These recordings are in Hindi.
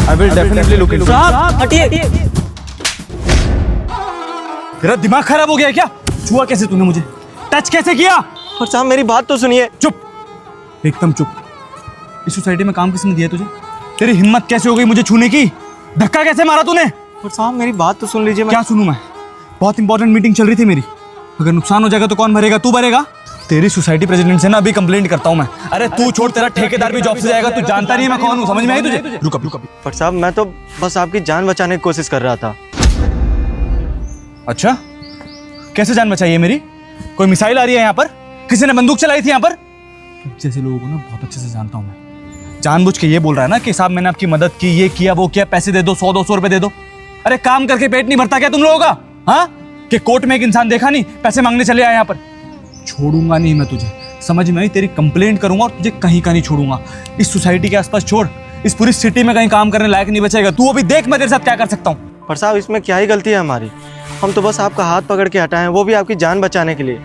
I will definitely look into. साहब हटिए। तेरा दिमाग खराब हो गया है क्या? छुआ कैसे तूने मुझे? टच कैसे किया? और साहब मेरी बात तो सुनिए। चुप, एकदम चुप। इस सोसाइटी में काम किसने दिया तुझे? तेरी हिम्मत कैसे हो गई मुझे छूने की? धक्का कैसे मारा तूने? और साहब मेरी बात तो सुन लीजिए। क्या सुनूं मैं? बहुत इंपॉर्टेंट मीटिंग चल रही थी मेरी। अगर नुकसान हो जाएगा तो कौन भरेगा? तू भरेगा? तेरी सोसाइटी प्रेसिडेंट से ना अभी कंप्लेंट करता हूं मैं। अरे तू छोड़, तेरा ठेकेदार भी जॉब से जाएगा। तू जानता नहीं मैं कौन हूं, समझ में आई तुझे? रुक अभी। पर साहब मैं तो बस आपकी जान बचाने की कोशिश कर रहा था। अच्छा, कैसे जान बचाई है मेरी? कोई मिसाइल आ रही है यहाँ पर? किसी ने बंदूक चलाई थी यहाँ पर? जैसे लोगों को ना बहुत अच्छे से जानता हूँ मैं। जानबूझ के ये बोल रहा है ना कि साहब मैंने आपकी मदद की, ये किया वो किया, पैसे दे दो, 100-200 रुपए दे दो। अरे काम करके पेट नहीं भरता क्या तुम लोगों का? हाँ, कि कोर्ट में एक इंसान देखा नहीं, पैसे मांगने चले आए यहाँ पर। छोड़ूंगा नहीं मैं तुझे, समझ में आई? तेरी कंप्लेंट करूंगा और तुझे कहीं का नहीं छोड़ूंगा। इस सोसाइटी के आसपास छोड़, इस पूरी सिटी में कहीं काम करने लायक नहीं बचेगा तू। अभी देख मैं तेरे साथ क्या कर सकता हूँ। पर साहब इसमें क्या ही गलती है हमारी? हम तो बस आपका हाथ पकड़ के हटाए हैं, वो भी आपकी जान बचाने के लिए।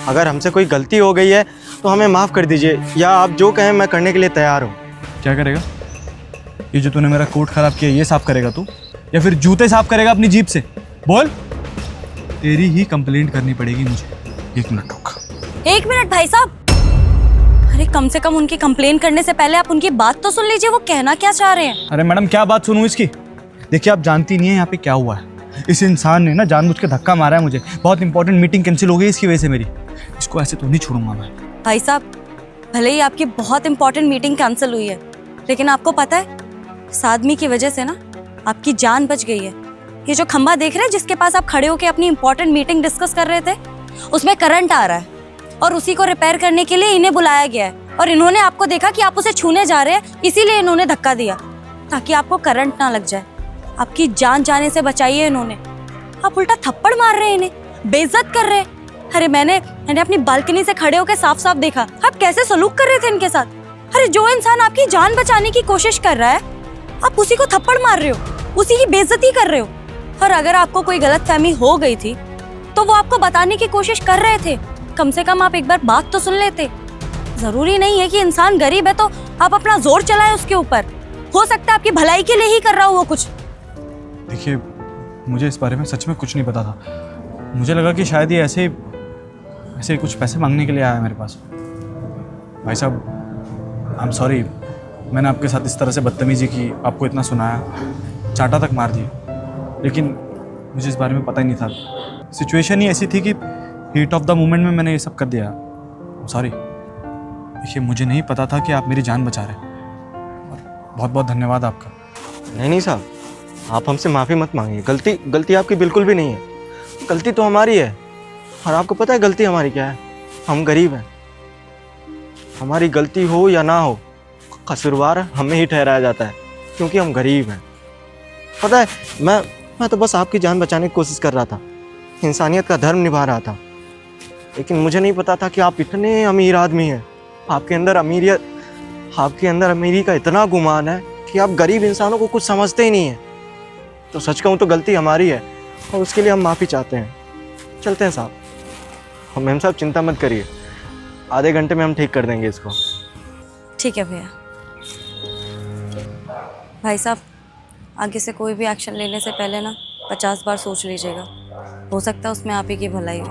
अगर हमसे कोई गलती हो गई है तो हमें माफ़ कर दीजिए, या आप जो कहें मैं करने के लिए तैयार हूँ। क्या करेगा? ये जो तूने मेरा कोट खराब किया ये साफ करेगा तू, या फिर जूते साफ करेगा अपनी जीप से? बोल। तेरी ही कंप्लेंट करनी पड़ेगी मुझे। 1 मिनट रुक। 1 मिनट भाई साहब। अरे कम से कम उनकी कंप्लेन करने से पहले आप उनकी बात तो सुन लीजिए, वो कहना क्या चाह रहे हैं। अरे मैडम क्या बात सुनूं इसकी? देखिए आप जानती नहीं है यहाँ पे क्या हुआ है। इस इंसान ने ना जानबूझ के धक्का मारा है मुझे। बहुत इंपॉर्टेंट मीटिंग कैंसिल हो गई इसकी वजह से मेरी। इसको ऐसे तो नहीं छोड़ूंगा मैं। भाई साहब, भले ही आपकी बहुत इंपॉर्टेंट मीटिंग कैंसिल हुई है, लेकिन आपको पता है इस आदमी की वजह से ना आपकी जान बच गई है। ये जो खंबा देख रहे हैं जिसके पास आप खड़े होकर अपनी इंपॉर्टेंट मीटिंग डिस्कस कर रहे थे, उसमें करंट आ रहा है और उसी को रिपेयर करने के लिए इन्हें बुलाया गया है। और इन्होंने आपको देखा कि आप उसे छूने जा रहे हैं, इसीलिए इन्होंने धक्का दिया ताकि आपको करंट ना लग जाए। आपकी जान जाने से बचाई है इन्होंने। आप उल्टा थप्पड़ मार रहे हैं, इन्हें बेइज्जत कर रहे हैं। अरे मैंने अपनी बालकनी से खड़े होकर साफ साफ देखा आप कैसे सलूक कर रहे थे इनके साथ। अरे जो इंसान आपकी जान बचाने की कोशिश कर रहा है, आप उसी को थप्पड़ मार रहे हो, उसी की बेइज्जती कर रहे हो। और अगर आपको कोई गलतफहमी हो गई थी तो वो आपको बताने की कोशिश कर रहे थे। कम से कम आप एक बार बात तो सुन लेते। जरूरी नहीं है कि इंसान गरीब है तो आप अपना जोर चलाएं उसके ऊपर। हो सकता है आपकी भलाई के लिए ही कर रहा हो वो कुछ। देखिए मुझे इस बारे में सच में कुछ नहीं पता था। मुझे लगा कि शायद ये ऐसे कुछ पैसे मांगने के लिए आया है मेरे पास। भाई साहब आई एम सॉरी, मैंने आपके साथ इस तरह से बदतमीजी की, आपको इतना सुनाया, चाटा तक मार दिया, लेकिन मुझे इस बारे में पता ही नहीं था। सिचुएशन ही ऐसी थी कि हीट ऑफ द मोमेंट में मैंने ये सब कर दिया। सॉरी। देखिए मुझे नहीं पता था कि आप मेरी जान बचा रहे हैं और बहुत बहुत धन्यवाद आपका। नहीं साहब, आप हमसे माफ़ी मत मांगिए। गलती आपकी बिल्कुल भी नहीं है। गलती तो हमारी है। और आपको पता है गलती हमारी क्या है? हम गरीब हैं। हमारी गलती हो या ना हो, कसूरवार हमें ही ठहराया जाता है क्योंकि हम गरीब हैं। पता है मैं तो बस आपकी जान बचाने की कोशिश कर रहा था, इंसानियत का धर्म निभा रहा था। लेकिन मुझे नहीं पता था कि आप इतने अमीर आदमी हैं। आपके अंदर अमीरी का इतना गुमान है कि आप गरीब इंसानों को कुछ समझते ही नहीं हैं। तो सच कहूँ तो गलती हमारी है और उसके लिए हम माफ़ी चाहते हैं। चलते हैं साहब। हम मैम साहब चिंता मत करिए, आधे घंटे में हम ठीक कर देंगे इसको। ठीक है भैया। भाई साहब, आगे से कोई भी एक्शन लेने से पहले ना 50 बार सोच लीजिएगा। हो सकता है उसमें आप ही की भलाई हो।